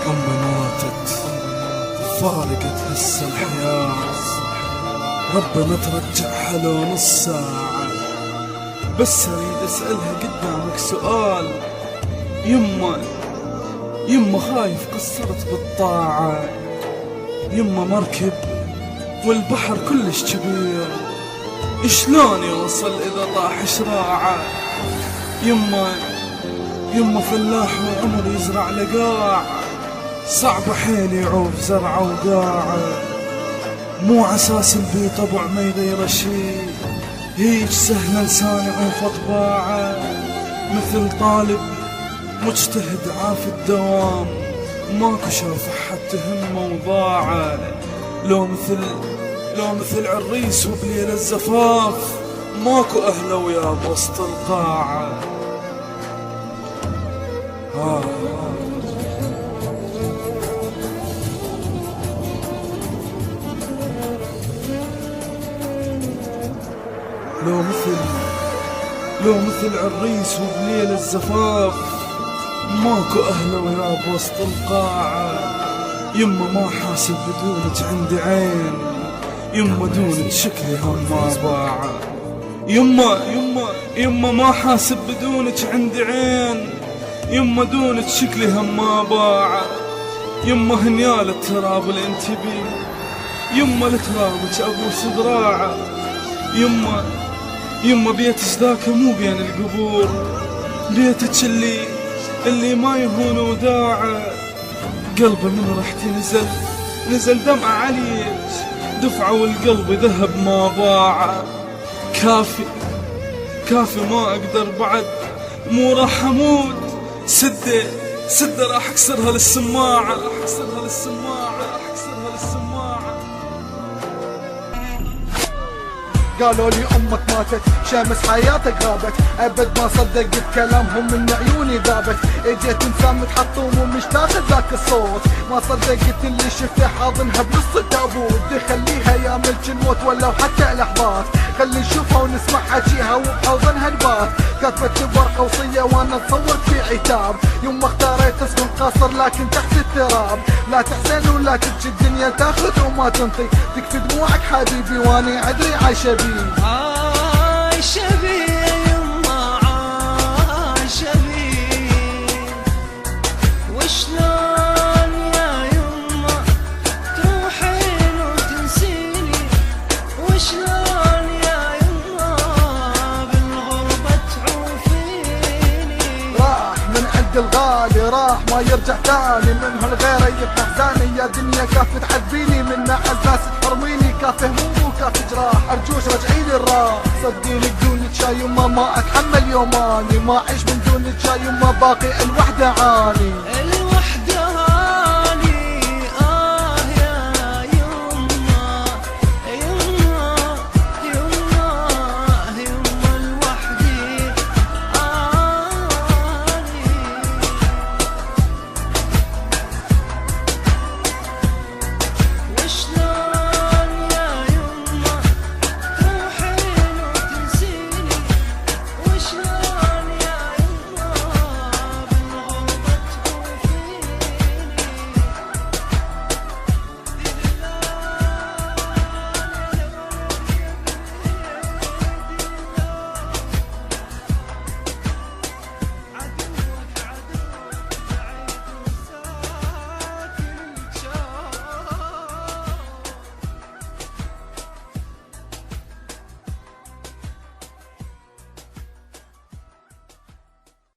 أمي ماتت فارقت هسه الحياة، ربنا ترجعها لو نص ساعة. بس أريد أسألها قدامك سؤال، يما خايف قصرت بالطاعة، يما مركب والبحر كلش كبير، شلون يوصل إذا طاح شراعة؟ يما فلاح وعمر يزرع لقاع، صعب حيل يعوف زرعه وقاعه، مو عساس البيت ابو ما يغير شي، هيج سهل لسان يعوف طباعه، مثل طالب مجتهد عاف الدوام، ماكو شافح حتى همه وضاعه، لو مثل عريس وبليل الزفاف، ماكو اهله ويا بوسط القاعه. لو مثل عريس وبليل الزفاف، ماكو اهله ويا بوسط القاعه، يما ما حاسب بدونك عندي عين، يما دونك شكلي هم ما باعه، يما ما حاسب بدونك عندي عين، يما دونك شكلي هم ما باعه، يما هنيال التراب اللي انت بيه، يما لترابك ابوس ذراعه، يما بيتك ذاك مو بين القبور، بيتك اللي ما يهون وداعه، قلبي من رحتي نزل دمعة عليك، دفعة والقلب ذهب ما باعه، كافي ما اقدر بعد، مو راح اموت، سدة راح اكسرها للسماعة. قالوا لي امك ماتت، شمس حياتك غابت، ابد ما صدقت كلامهم من عيوني ذابت، اجيت انسان متحطم ومش تاخذ ذاك الصوت، ما صدقت اللي شفته حاضنها بنص التابوت، خليها يا ملك الموت ولو حتى لحظات، خلي نشوفها ونسمع حكيها وبحوضنها نبات، كتبت بورقه وصيه وانا تصورت في عتاب، يوم اختاريت اسم قاصر لكن تحت التراب، لا تحزن ولا تبكي الدنيا تاخذ وما تنطي، تكفي دموعك حبيبي واني ادري عايشه بيه. عايشه بيه يما عايشه بيه، وشلون يا يما تروحين وتنسيني، وشلون يا يما بالغربة تعوفيني، راح من عند الغالي راح ما يرجع ثاني، من هالغير يفتح احزاني، يا دنيا كاف تعذبيني، من اعز ناس تحرميني، كاف هموم وكاف جراح، ارجوش رجعيلي الراح، صدقيني بدونك يا يما ما اتحمل يوماني، ما اعيش من دونك يا يما باقي الوحدة عاني.